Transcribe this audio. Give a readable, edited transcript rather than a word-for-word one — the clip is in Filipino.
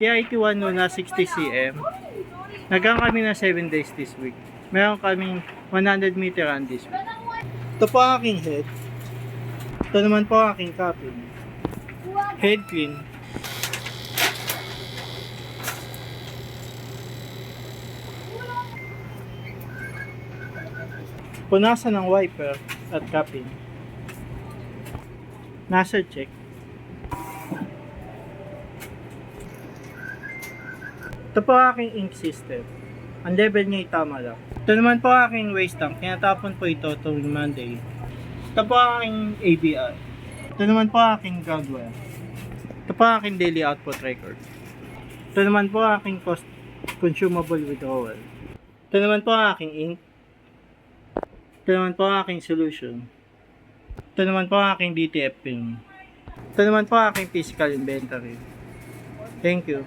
TIT1 na 60cm. Nagkaroon kami na 7 days this week. Meron kaming 100 meter run this week. Ito po ang aking head. Ito naman po ang aking cabin. Head clean. Punasan ng wiper at cabin. Nozzle check. Ito po ang aking ink system. Ang level niya ay tama lang. Ito naman po ang aking waste tank. Tinatapon po ito tuwing Monday. Ito po ang aking ABR. Ito naman po ang aking ground wire. Ito po ang aking daily output record. Ito naman po ang aking consumable withdrawal. Ito naman po ang aking ink. Ito naman po ang aking solution. Ito naman po ang aking DTF film. Ito naman po ang aking physical inventory. Thank you.